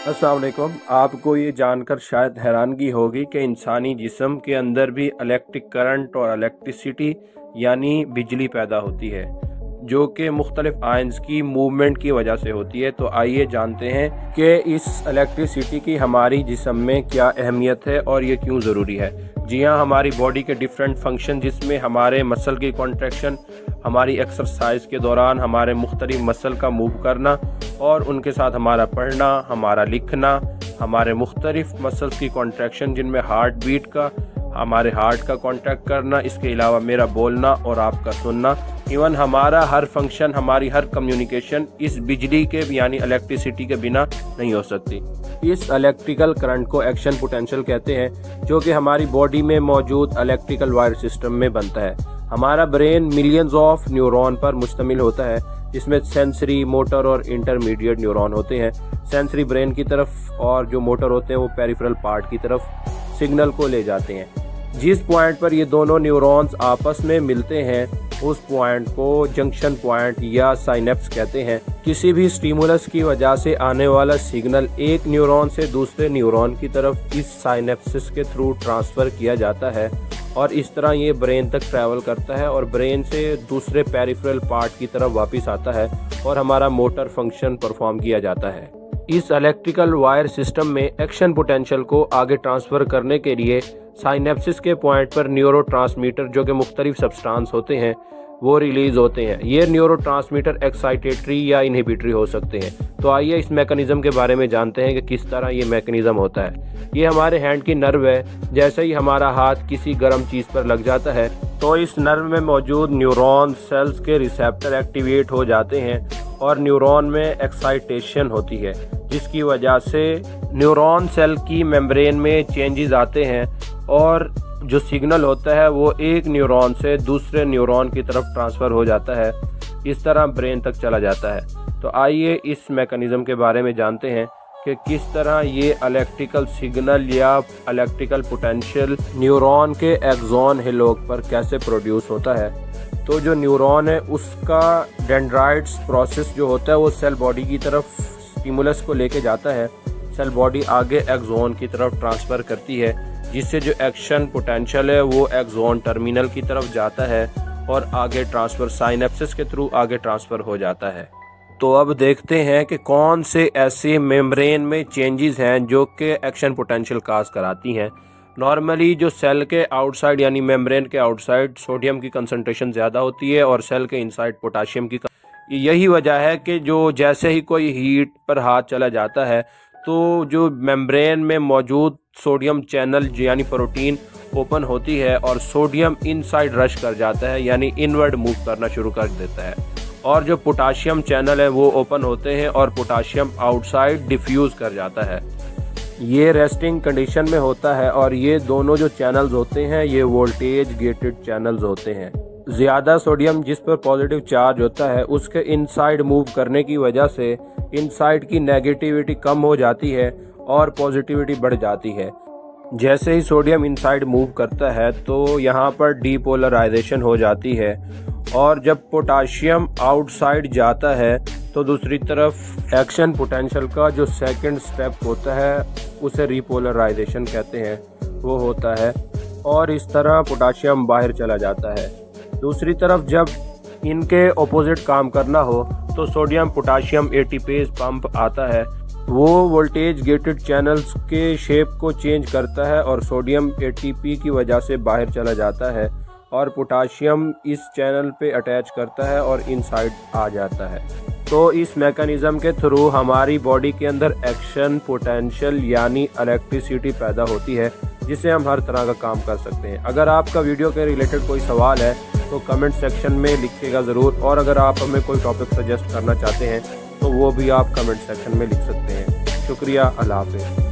अस्सलाम वालेकुम। आपको ये जानकर शायद हैरानगी होगी कि इंसानी जिस्म के अंदर भी इलेक्ट्रिक करंट और इलेक्ट्रिसिटी यानी बिजली पैदा होती है, जो कि मुख्तलिफ आयन्स की मूवमेंट की वजह से होती है। तो आइए जानते हैं कि इस इलेक्ट्रिसिटी की हमारी जिस्म में क्या अहमियत है और ये क्यों ज़रूरी है। जी हाँ, हमारी बॉडी के डिफरेंट फंक्शन, जिसमें हमारे मसल की कॉन्ट्रैक्शन, हमारी एक्सरसाइज के दौरान हमारे मुख्तलिफ मसल का मूव करना और उनके साथ हमारा पढ़ना, हमारा लिखना, हमारे मुख्तलिफ मसल्स की कॉन्ट्रैक्शन जिनमें हार्ट बीट का, हमारे हार्ट का कॉन्टैक्ट करना, इसके अलावा मेरा बोलना और आपका सुनना, इवन हमारा हर फंक्शन, हमारी हर कम्युनिकेशन इस बिजली के यानी इलेक्ट्रिसिटी के बिना नहीं हो सकती। इस इलेक्ट्रिकल करंट को एक्शन पोटेंशियल कहते हैं, जो कि हमारी बॉडी में मौजूद इलेक्ट्रिकल वायर सिस्टम में बनता है। हमारा ब्रेन मिलियंस ऑफ न्यूरॉन पर मुश्तमिल होता है, जिसमें सेंसरी, मोटर और इंटरमीडिएट न्यूरॉन होते हैं। सेंसरी ब्रेन की तरफ और जो मोटर होते हैं वो पेरिफेरल पार्ट की तरफ सिग्नल को ले जाते हैं। जिस पॉइंट पर ये दोनों न्यूरॉन्स आपस में मिलते हैं उस पॉइंट को जंक्शन पॉइंट या साइनेप्स कहते हैं। किसी भी स्टिमुलस की वजह से आने वाला सिग्नल एक न्यूरॉन से दूसरे न्यूरॉन की तरफ इस साइनेप्सिस के थ्रू ट्रांसफ़र किया जाता है और इस तरह ये ब्रेन तक ट्रैवल करता है और ब्रेन से दूसरे पेरिफेरल पार्ट की तरफ वापस आता है और हमारा मोटर फंक्शन परफॉर्म किया जाता है। इस इलेक्ट्रिकल वायर सिस्टम में एक्शन पोटेंशियल को आगे ट्रांसफ़र करने के लिए साइनेप्सिस के पॉइंट पर न्यूरोट्रांसमीटर, जो कि मुख्तलिफ सब्सटेंस होते हैं, वो रिलीज़ होते हैं। ये न्यूरोट्रांसमीटर एक्साइटेटरी या इनहिबिटरी हो सकते हैं। तो आइए इस मैकेनिज़्म के बारे में जानते हैं कि किस तरह ये मैकेनिज़्म होता है। ये हमारे हैंड की नर्व है। जैसे ही हमारा हाथ किसी गर्म चीज़ पर लग जाता है तो इस नर्व में मौजूद न्यूरॉन सेल्स के रिसेप्टर एक्टिवेट हो जाते हैं और न्यूरॉन में एक्साइटेशन होती है, जिसकी वजह से न्यूरॉन सेल की मेम्ब्रेन में चेंजेस आते हैं और जो सिग्नल होता है वो एक न्यूरॉन से दूसरे न्यूरॉन की तरफ ट्रांसफ़र हो जाता है, इस तरह ब्रेन तक चला जाता है। तो आइए इस मैकेनिज़्म के बारे में जानते हैं कि किस तरह ये इलेक्ट्रिकल सिग्नल या इलेक्ट्रिकल पोटेंशियल न्यूरॉन के एक्सॉन हेलोक पर कैसे प्रोड्यूस होता है। तो जो न्यूरॉन है उसका डेंड्राइट्स प्रोसेस जो होता है वो सेल बॉडी की तरफ स्टिमुलस को लेके जाता है। सेल बॉडी आगे एक्सॉन की तरफ ट्रांसफ़र करती है, जिससे जो एक्शन पोटेंशियल है वो एक्सॉन टर्मिनल की तरफ जाता है और आगे ट्रांसफ़र साइनेप्सिस के थ्रू आगे ट्रांसफ़र हो जाता है। तो अब देखते हैं कि कौन से ऐसे मेम्ब्रेन में चेंजेस हैं जो कि एक्शन पोटेंशियल काज कराती हैं। नॉर्मली जो सेल के आउटसाइड यानी मेम्ब्रेन के आउटसाइड सोडियम की कंसंट्रेशन ज़्यादा होती है और सेल के इनसाइड पोटाशियम की। यही वजह है कि जो जैसे ही कोई हीट पर हाथ चला जाता है तो जो मेम्ब्रेन में मौजूद सोडियम चैनल यानी प्रोटीन ओपन होती है और सोडियम इनसाइड रश कर जाता है, यानी इनवर्ड मूव करना शुरू कर देता है, और जो पोटाशियम चैनल है वो ओपन होते हैं और पोटाशियम आउटसाइड डिफ्यूज़ कर जाता है। ये रेस्टिंग कंडीशन में होता है और ये दोनों जो चैनल्स होते हैं ये वोल्टेज गेटेड चैनल्स होते हैं। ज़्यादा सोडियम जिस पर पॉजिटिव चार्ज होता है उसके इनसाइड मूव करने की वजह से इनसाइड की नेगेटिविटी कम हो जाती है और पॉजिटिविटी बढ़ जाती है। जैसे ही सोडियम इनसाइड मूव करता है तो यहाँ पर डीपोलराइजेशन हो जाती है और जब पोटाशियम आउटसाइड जाता है तो दूसरी तरफ एक्शन पोटेंशियल का जो सेकंड स्टेप होता है उसे रिपोलराइजेशन कहते हैं, वो होता है और इस तरह पोटाशियम बाहर चला जाता है। दूसरी तरफ जब इनके ऑपोजिट काम करना हो तो सोडियम पोटाशियम एटीपेज पंप आता है, वो वोल्टेज गेटेड चैनल्स के शेप को चेंज करता है और सोडियम एटीपी की वजह से बाहर चला जाता है और पोटाशियम इस चैनल पे अटैच करता है और इनसाइड आ जाता है। तो इस मैकेनिज़्म के थ्रू हमारी बॉडी के अंदर एक्शन पोटेंशियल यानी इलेक्ट्रिसिटी पैदा होती है, जिससे हम हर तरह का काम कर सकते हैं। अगर आपका वीडियो के रिलेटेड कोई सवाल है तो कमेंट सेक्शन में लिखिएगा ज़रूर, और अगर आप हमें कोई टॉपिक सजेस्ट करना चाहते हैं तो वो भी आप कमेंट सेक्शन में लिख सकते हैं। शुक्रिया, अल्लाह हाफ़िज़।